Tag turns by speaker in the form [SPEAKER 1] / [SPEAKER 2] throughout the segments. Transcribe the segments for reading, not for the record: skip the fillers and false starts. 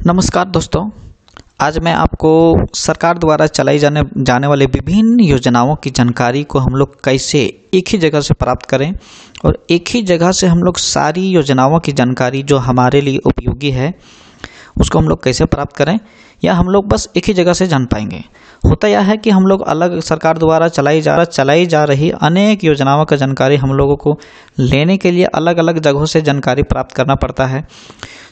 [SPEAKER 1] नमस्कार दोस्तों। आज मैं आपको सरकार द्वारा चलाई जाने वाले विभिन्न योजनाओं की जानकारी को हम लोग कैसे एक ही जगह से प्राप्त करें और एक ही जगह से हम लोग सारी योजनाओं की जानकारी जो हमारे लिए उपयोगी है उसको हम लोग कैसे प्राप्त करें या हम लोग बस एक ही जगह से जान पाएंगे। होता यह है कि हम लोग अलग सरकार द्वारा चलाई जा रही अनेक योजनाओं का जानकारी हम लोगों को लेने के लिए अलग अलग जगहों से जानकारी प्राप्त करना पड़ता है,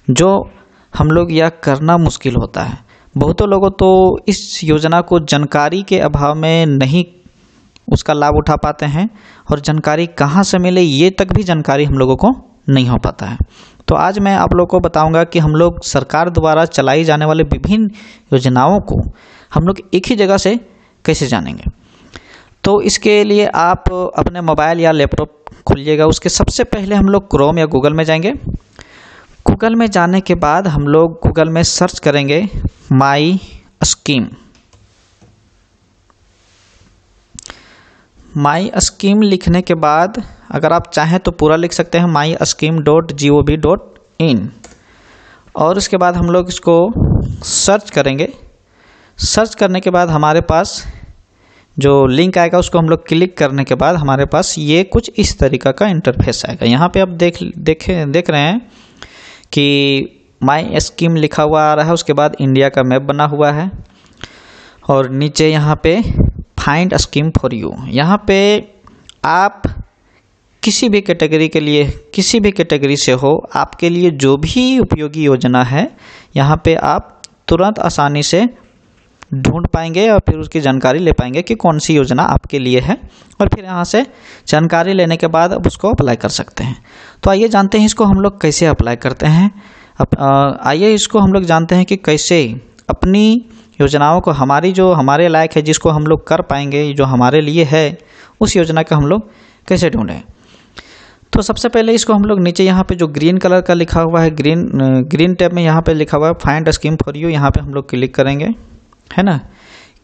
[SPEAKER 1] जो हम लोग यह करना मुश्किल होता है। बहुतों लोगों तो इस योजना को जानकारी के अभाव में नहीं उसका लाभ उठा पाते हैं और जानकारी कहाँ से मिले ये तक भी जानकारी हम लोगों को नहीं हो पाता है। तो आज मैं आप लोगों को बताऊंगा कि हम लोग सरकार द्वारा चलाई जाने वाले विभिन्न योजनाओं को हम लोग एक ही जगह से कैसे जानेंगे। तो इसके लिए आप अपने मोबाइल या लैपटॉप खोलिएगा। उसके सबसे पहले हम लोग क्रोम या गूगल में जाएंगे। गूगल में जाने के बाद हम लोग गूगल में सर्च करेंगे माई स्कीम। माई स्कीम लिखने के बाद अगर आप चाहें तो पूरा लिख सकते हैं myscheme.gov.in और उसके बाद हम लोग इसको सर्च करेंगे। सर्च करने के बाद हमारे पास जो लिंक आएगा उसको हम लोग क्लिक करने के बाद हमारे पास ये कुछ इस तरीका का इंटरफेस आएगा। यहाँ पे आप देख रहे हैं कि माई स्कीम लिखा हुआ आ रहा है। उसके बाद इंडिया का मैप बना हुआ है और नीचे यहाँ पे फाइंड स्कीम फॉर यू। यहाँ पे आप किसी भी कैटेगरी के लिए किसी भी कैटेगरी से हो, आपके लिए जो भी उपयोगी योजना है यहाँ पे आप तुरंत आसानी से ढूंढ पाएंगे और फिर उसकी जानकारी ले पाएंगे कि कौन सी योजना आपके लिए है और फिर यहाँ से जानकारी लेने के बाद अब उसको अप्लाई कर सकते हैं। तो आइए जानते हैं इसको हम लोग कैसे अप्लाई करते हैं। आइए इसको हम लोग जानते हैं कि कैसे अपनी योजनाओं को हमारे लायक है, जिसको हम लोग कर पाएंगे, जो हमारे लिए है, उस योजना का हम लोग कैसे ढूंढें। तो सबसे पहले इसको हम लोग नीचे यहाँ पे जो ग्रीन कलर का लिखा हुआ है, ग्रीन टैब में यहाँ पे लिखा हुआ है फाइंड स्कीम फॉर यू, यहाँ पे हम लोग क्लिक करेंगे, है ना।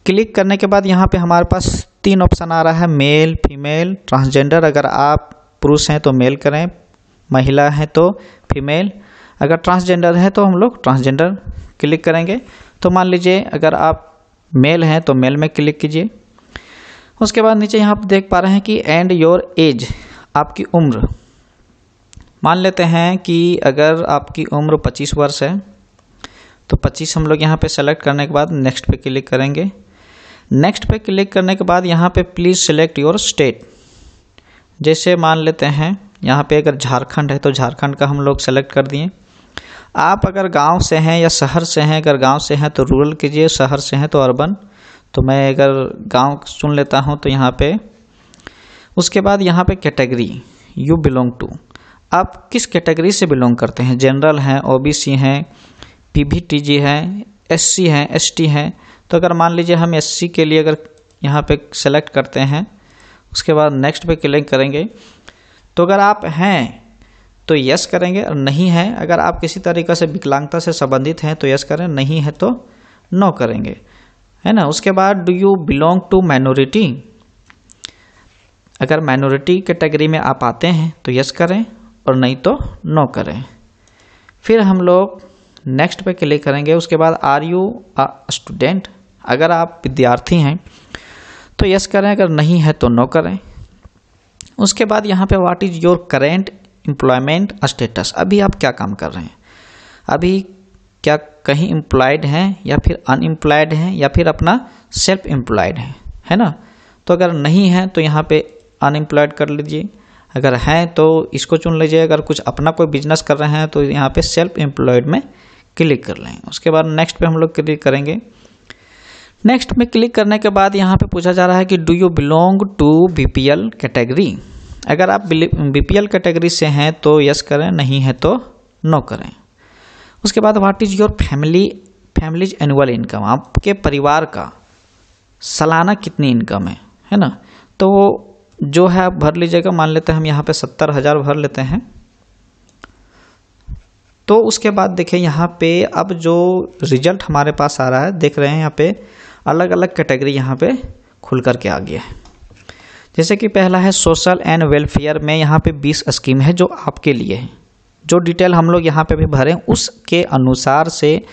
[SPEAKER 1] क्लिक करने के बाद यहाँ पे हमारे पास 3 ऑप्शन आ रहा है, मेल, फीमेल, ट्रांसजेंडर। अगर आप पुरुष हैं तो मेल करें, महिला हैं तो फीमेल, अगर ट्रांसजेंडर है तो हम लोग ट्रांसजेंडर क्लिक करेंगे। तो मान लीजिए अगर आप मेल हैं तो मेल में क्लिक कीजिए। उसके बाद नीचे यहाँ पर देख पा रहे हैं कि एंड योर एज, आपकी उम्र। मान लेते हैं कि अगर आपकी उम्र 25 वर्ष है तो 25 हम लोग यहाँ पे सेलेक्ट करने के बाद नेक्स्ट पे क्लिक करेंगे। नेक्स्ट पे क्लिक करने के बाद यहाँ पे प्लीज़ सेलेक्ट योर स्टेट। जैसे मान लेते हैं यहाँ पे अगर झारखंड है तो झारखंड का हम लोग सेलेक्ट कर दिए। आप अगर गांव से हैं या शहर से हैं, अगर गांव से हैं तो रूरल कीजिए, शहर से हैं तो अर्बन। तो मैं अगर गांव चुन लेता हूँ तो यहाँ पे उसके बाद यहाँ पे कैटेगरी यू बिलोंग टू, आप किस कैटेगरी से बिलोंग करते हैं, जनरल हैं, ओबीसी हैं, पीवीटीजी हैं, एससी हैं, एसटी हैं। तो अगर मान लीजिए हम एससी के लिए अगर यहाँ पे सेलेक्ट करते हैं, उसके बाद नेक्स्ट पे क्लिक करेंगे। तो अगर आप हैं तो यस करेंगे और नहीं है, अगर आप किसी तरीक़े से विकलांगता से संबंधित हैं तो यस करें, नहीं है तो नो करेंगे, है ना। उसके बाद do you belong to minority, अगर माइनॉरिटी कैटेगरी में आप आते हैं तो यस करें और नहीं तो नो करें। फिर हम लोग नेक्स्ट पे क्लिक करेंगे। उसके बाद आर यू अ स्टूडेंट, अगर आप विद्यार्थी हैं तो यस करें, अगर नहीं है तो नो करें। उसके बाद यहाँ पे what is your current employment status, अभी आप क्या काम कर रहे हैं, अभी क्या कहीं एम्प्लॉयड हैं या फिर अनएम्प्लॉयड हैं या फिर अपना सेल्फ एम्प्लॉयड है ना। तो अगर नहीं है तो यहाँ पे अनएम्प्लॉयड कर लीजिए, अगर हैं तो इसको चुन लीजिए, अगर कुछ अपना कोई बिजनेस कर रहे हैं तो यहाँ पे सेल्फ एम्प्लॉयड में क्लिक कर लें। उसके बाद नेक्स्ट पे हम लोग क्लिक करेंगे। नेक्स्ट में क्लिक करने के बाद यहाँ पे पूछा जा रहा है कि do you belong to BPL category, अगर आप बीपीएल कैटेगरी से हैं तो यस करें, नहीं है तो नो करें। उसके बाद what is your families annual income, आपके परिवार का सालाना कितनी इनकम है ना। तो जो है आप भर लीजिएगा। मान लेते हैं हम यहाँ पे 70,000 भर लेते हैं। तो उसके बाद देखिए यहाँ पे अब जो रिजल्ट हमारे पास आ रहा है, देख रहे हैं यहाँ पे अलग अलग कैटेगरी यहाँ पे खुल करके आ गया है। जैसे कि पहला है सोशल एंड वेलफेयर में यहाँ पे 20 स्कीम है जो आपके लिए है। जो डिटेल हम लोग यहाँ पे भी भरें उसके अनुसार से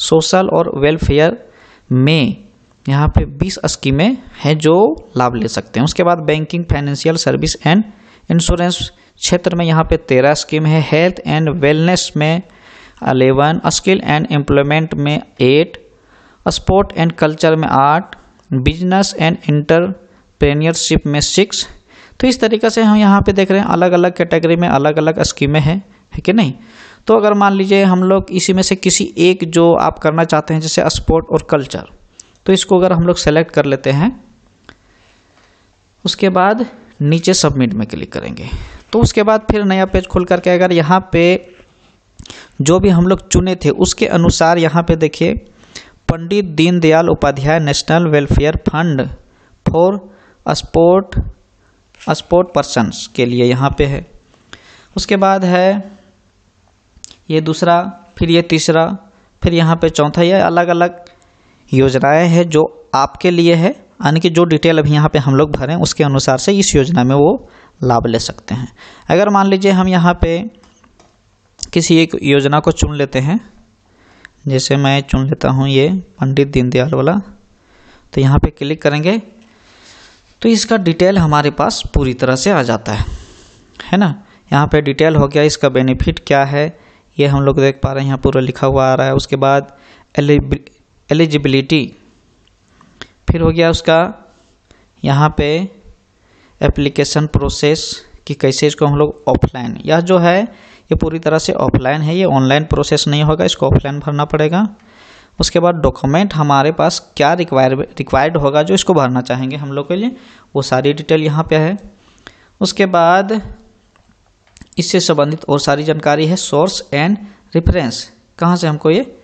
[SPEAKER 1] सोशल और वेलफेयर में यहाँ पे 20 स्कीमें हैं जो लाभ ले सकते हैं। उसके बाद banking, financial service and insurance क्षेत्र में यहाँ पे 13 स्कीम है। हेल्थ एंड वेलनेस में 11, स्किल एंड एम्प्लॉयमेंट में 8, स्पोर्ट एंड कल्चर में 8, बिजनेस एंड एंटरप्रेन्योरशिप में 6। तो इस तरीके से हम यहाँ पे देख रहे हैं अलग अलग कैटेगरी में अलग अलग स्कीमें हैं, है कि नहीं। तो अगर मान लीजिए हम लोग इसी में से किसी एक जो आप करना चाहते हैं, जैसे स्पोर्ट और कल्चर, तो इसको अगर हम लोग सेलेक्ट कर लेते हैं, उसके बाद नीचे सबमिट में क्लिक करेंगे, तो उसके बाद फिर नया पेज खोल करके अगर यहाँ पे जो भी हम लोग चुने थे उसके अनुसार यहाँ पे देखिए Pandit Deendayal Upadhyay national welfare fund for sport persons के लिए यहाँ पे है। उसके बाद है ये दूसरा, फिर ये तीसरा, फिर यहाँ पे चौथा। ये अलग अलग योजनाएं हैं जो आपके लिए है, यानी कि जो डिटेल अभी यहाँ पे हम लोग भरें उसके अनुसार से इस योजना में वो लाभ ले सकते हैं। अगर मान लीजिए हम यहाँ पे किसी एक योजना को चुन लेते हैं, जैसे मैं चुन लेता हूँ ये पंडित दीनदयाल वाला, तो यहाँ पे क्लिक करेंगे तो इसका डिटेल हमारे पास पूरी तरह से आ जाता है ना। यहाँ पे डिटेल हो गया, इसका बेनिफिट क्या है ये हम लोग देख पा रहे हैं, यहाँ पूरा लिखा हुआ आ रहा है। उसके बाद एलिजिबिलिटी, फिर हो गया उसका यहाँ पे एप्लीकेशन प्रोसेस कि कैसे इसको हम लोग ऑफलाइन, यह जो है ये पूरी तरह से ऑफलाइन है, ये ऑनलाइन प्रोसेस नहीं होगा, इसको ऑफलाइन भरना पड़ेगा। उसके बाद डॉक्यूमेंट हमारे पास क्या रिक्वायर्ड होगा जो इसको भरना चाहेंगे हम लोग के लिए, वो सारी डिटेल यहाँ पे है। उसके बाद इससे संबंधित और सारी जानकारी है। सोर्स एंड रेफरेंस, कहाँ से हमको ये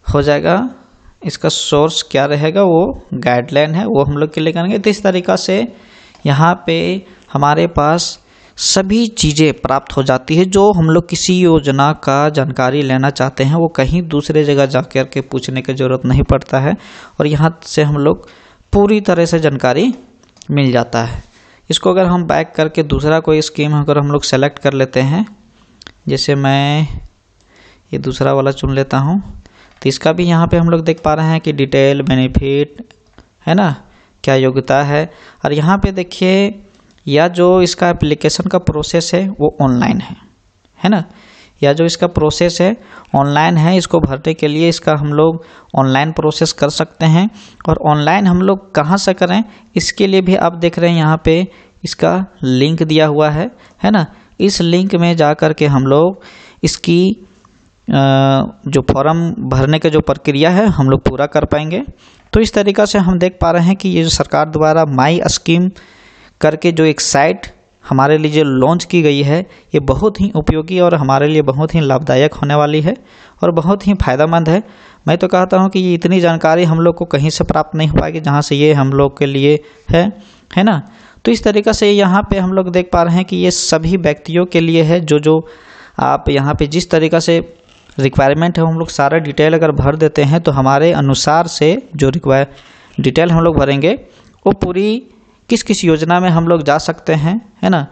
[SPEAKER 1] हो जाएगा, इसका सोर्स क्या रहेगा वो गाइडलाइन है, वो हम लोग क्लिक करेंगे। तो इस तरीक़ा से यहाँ पे हमारे पास सभी चीज़ें प्राप्त हो जाती है जो हम लोग किसी योजना का जानकारी लेना चाहते हैं, वो कहीं दूसरे जगह जा कर के पूछने की ज़रूरत नहीं पड़ता है, और यहाँ से हम लोग पूरी तरह से जानकारी मिल जाता है। इसको अगर हम बैक करके दूसरा कोई स्कीम अगर हम लोग सेलेक्ट कर लेते हैं, जैसे मैं ये दूसरा वाला चुन लेता हूँ, तो इसका भी यहाँ पे हम लोग देख पा रहे हैं कि डिटेल, बेनिफिट है ना, क्या योग्यता है। और यहाँ पे देखिए या जो इसका एप्लीकेशन का प्रोसेस है वो ऑनलाइन है ना, या जो इसका प्रोसेस है ऑनलाइन है। इसको भरने के लिए इसका हम लोग ऑनलाइन प्रोसेस कर सकते हैं, और ऑनलाइन हम लोग कहाँ से करें इसके लिए भी आप देख रहे हैं यहाँ पे इसका लिंक दिया हुआ है ना। इस लिंक में जा कर के हम लोग इसकी जो फॉर्म भरने का जो प्रक्रिया है हम लोग पूरा कर पाएंगे। तो इस तरीक़ा से हम देख पा रहे हैं कि ये जो सरकार द्वारा माई स्कीम करके जो एक साइट हमारे लिए जो लॉन्च की गई है, ये बहुत ही उपयोगी और हमारे लिए बहुत ही लाभदायक होने वाली है और बहुत ही फ़ायदेमंद है। मैं तो कहता हूँ कि ये इतनी जानकारी हम लोग को कहीं से प्राप्त नहीं हो पाएगी जहाँ से ये हम लोग के लिए है ना। तो इस तरीक़े से यहाँ पे हम लोग देख पा रहे हैं कि ये सभी व्यक्तियों के लिए है। जो आप यहाँ पे जिस तरीक़ा से रिक्वायरमेंट है हम लोग सारा डिटेल अगर भर देते हैं तो हमारे अनुसार से जो डिटेल हम लोग भरेंगे वो पूरी किस किस योजना में हम लोग जा सकते हैं, है ना,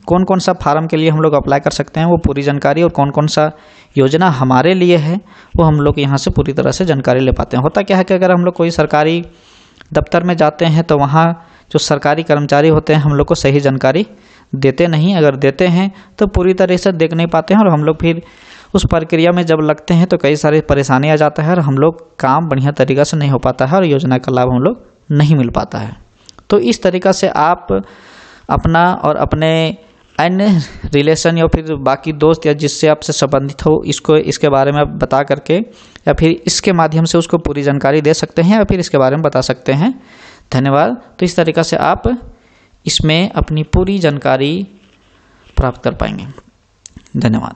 [SPEAKER 1] कौन कौन सा फार्म के लिए हम लोग अप्लाई कर सकते हैं, वो पूरी जानकारी, और कौन कौन सा योजना हमारे लिए है वो हम लोग यहाँ से पूरी तरह से जानकारी ले पाते हैं। होता क्या है कि अगर हम लोग कोई सरकारी दफ्तर में जाते हैं तो वहाँ जो सरकारी कर्मचारी होते हैं हम लोग को सही जानकारी देते नहीं, अगर देते हैं तो पूरी तरह से देख नहीं पाते हैं, और हम लोग फिर उस प्रक्रिया में जब लगते हैं तो कई सारी परेशानी आ जाता है और हम लोग काम बढ़िया तरीक़ा से नहीं हो पाता है और योजना का लाभ हम लोग नहीं मिल पाता है। तो इस तरीक़ा से आप अपना और अपने अन्य रिलेशन या फिर बाकी दोस्त या जिससे आपसे संबंधित हो इसके बारे में आप बता करके या फिर इसके माध्यम से उसको पूरी जानकारी दे सकते हैं या फिर इसके बारे में बता सकते हैं। धन्यवाद। तो इस तरीक़ा से आप इसमें अपनी पूरी जानकारी प्राप्त कर पाएंगे। धन्यवाद।